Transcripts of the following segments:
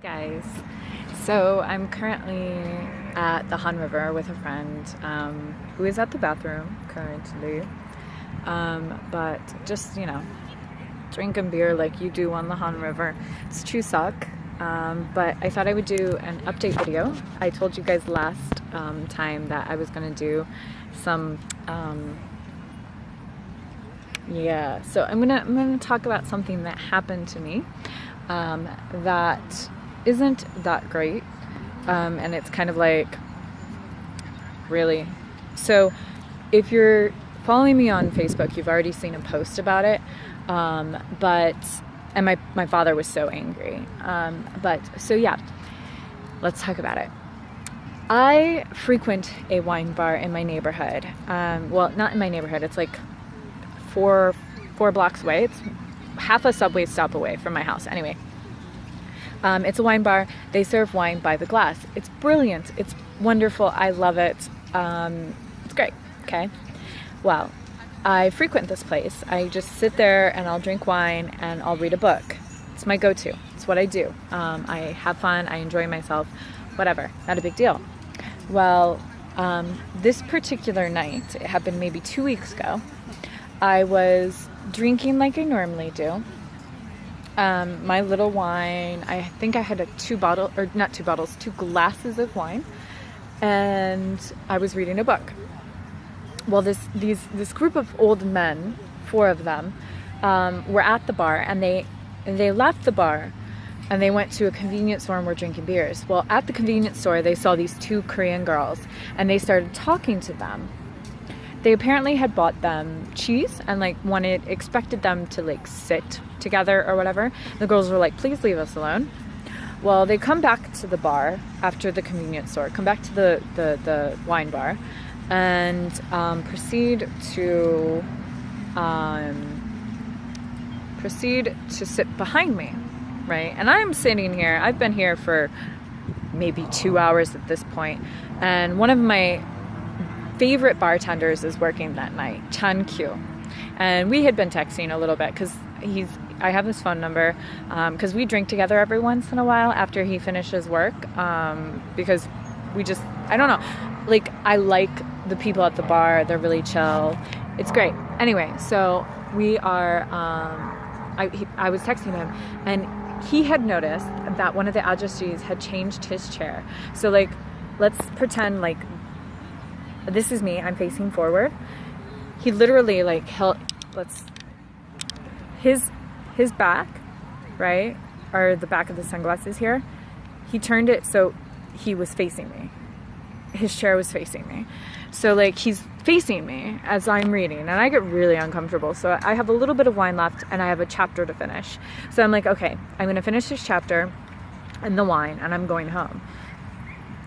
Hey guys, so I'm currently at the Han River with a friend who is at the bathroom currently, but just, drinking beer like you do on the Han River. It's true suck, but I thought I would do an update video. I told you guys last time that I was going to do some, so I'm gonna talk about something that happened to me that isn't that great, and it's kind of like, really. So if you're following me on Facebook, you've already seen a post about it, but my father was so angry, so yeah, let's talk about it. I frequent a wine bar in my neighborhood. Well, not in my neighborhood, it's like four blocks away. It's half a subway stop away from my house. Anyway, it's a wine bar. They serve wine by the glass. It's brilliant. It's wonderful. I love it. It's great. Okay. Well, I frequent this place. I just sit there and I'll drink wine and I'll read a book. It's my go-to. It's what I do. I have fun. I enjoy myself. Whatever. Not a big deal. Well, this particular night, it happened maybe 2 weeks ago, I was drinking like I normally do. My little wine, I think I had two glasses of wine, and I was reading a book. Well, this group of old men, 4 of them, were at the bar, and they left the bar, and they went to a convenience store and were drinking beers. Well, at the convenience store, they saw these 2 Korean girls, and they started talking to them. They apparently had bought them cheese and expected them to sit together or whatever. The girls were like, please leave us alone. Well, they come back to the bar after the convenience store, come back to the wine bar, and proceed to sit behind me, right? And I'm sitting here, I've been here for maybe 2 hours at this point, and one of my favorite bartenders is working that night, Chan Kyu, and we had been texting a little bit because I have his phone number, because we drink together every once in a while after he finishes work, because I don't know, I like the people at the bar. They're really chill. It's great. Anyway, so we are, I was texting him, and he had noticed that one of the ajustees had changed his chair. So let's pretend this is me, I'm facing forward. He literally his back, right, or the back of the sunglasses here, he turned it so he was facing me. His chair was facing me. So he's facing me as I'm reading, and I get really uncomfortable. So I have a little bit of wine left and I have a chapter to finish. So I'm like, okay, I'm gonna finish this chapter and the wine and I'm going home.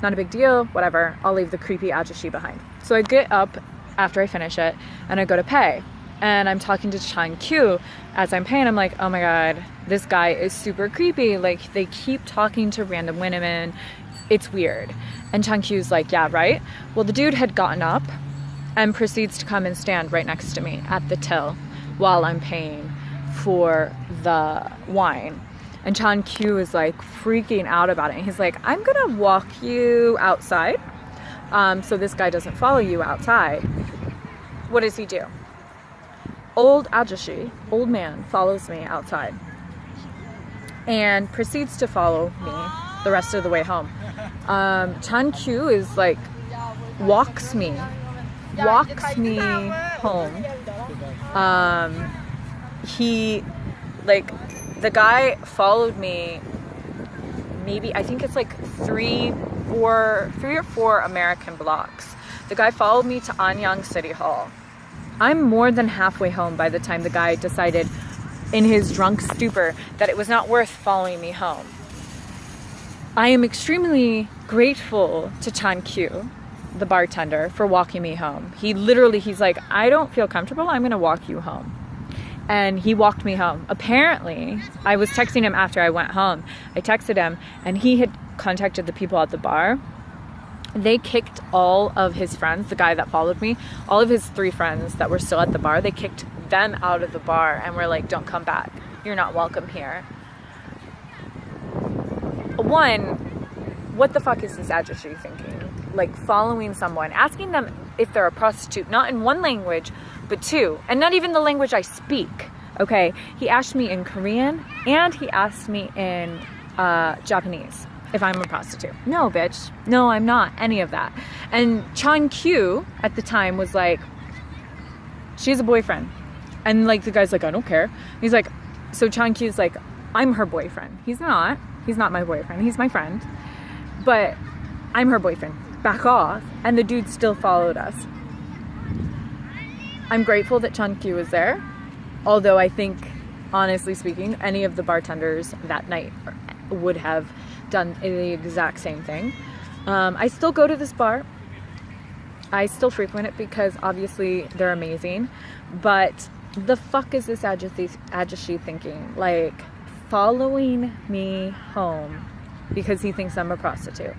Not a big deal, whatever, I'll leave the creepy ajushi behind. So I get up after I finish it and I go to pay. And I'm talking to Chan Kyu as I'm paying. I'm like, oh my God, this guy is super creepy. They keep talking to random women. It's weird. And Chan Kyu's like, yeah, right? Well, the dude had gotten up and proceeds to come and stand right next to me at the till while I'm paying for the wine. And Chan Kyu is freaking out about it. And he's like, I'm gonna walk you outside, so this guy doesn't follow you outside. What does he do? Old ajushi, old man, follows me outside and proceeds to follow me the rest of the way home. Chan Kyu is walks me home. He the guy followed me, maybe, I think it's 3 or 4 American blocks. The guy followed me to Anyang City Hall. I'm more than halfway home by the time the guy decided in his drunk stupor that it was not worth following me home. I am extremely grateful to Chan Kyu, the bartender, for walking me home. He's like, I don't feel comfortable, I'm gonna walk you home. And he walked me home. Apparently, I was texting him after I went home. I texted him, and he had contacted the people at the bar. They kicked all of his friends, the guy that followed me, all of his 3 friends that were still at the bar, they kicked them out of the bar and were like, don't come back. You're not welcome here. one, what the fuck is this addressee thinking? Like following someone, asking them if they're a prostitute, not in one language, but two, and not even the language I speak. Okay, he asked me in Korean and he asked me in Japanese if I'm a prostitute. No, bitch. No, I'm not any of that. And Chan Q at the time was like, she has a boyfriend. And like the guy's like, I don't care. He's like, so Chan Q's like, I'm her boyfriend. He's not my boyfriend. He's my friend. But I'm her boyfriend. Back off. And the dude still followed us. I'm grateful that Chan Q was there. Although I think, honestly speaking, any of the bartenders that night would have done the exact same thing. I still go to this bar. I still frequent it because obviously they're amazing. But the fuck is this addressee thinking? Like, following me home because he thinks I'm a prostitute.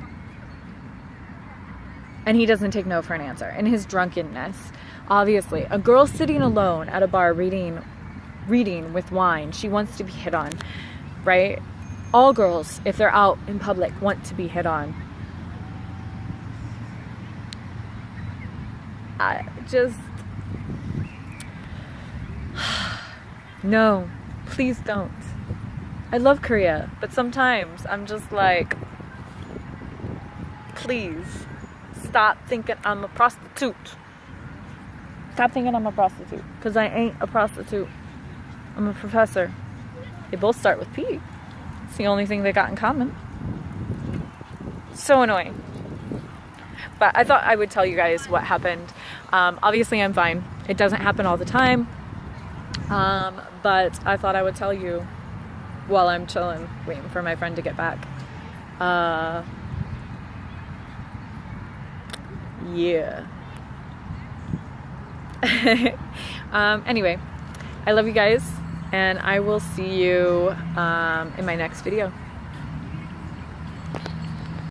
And he doesn't take no for an answer. In his drunkenness, obviously, a girl sitting alone at a bar reading with wine, she wants to be hit on, right? All girls, if they're out in public, want to be hit on. I just... No, please don't. I love Korea, but sometimes I'm just like, please stop thinking I'm a prostitute. Stop thinking I'm a prostitute, because I ain't a prostitute. I'm a professor. They both start with P. It's the only thing they got in common. So annoying. But I thought I would tell you guys what happened. Obviously I'm fine. It doesn't happen all the time. But I thought I would tell you while I'm chilling, waiting for my friend to get back. Yeah. Anyway, I love you guys, and I will see you in my next video.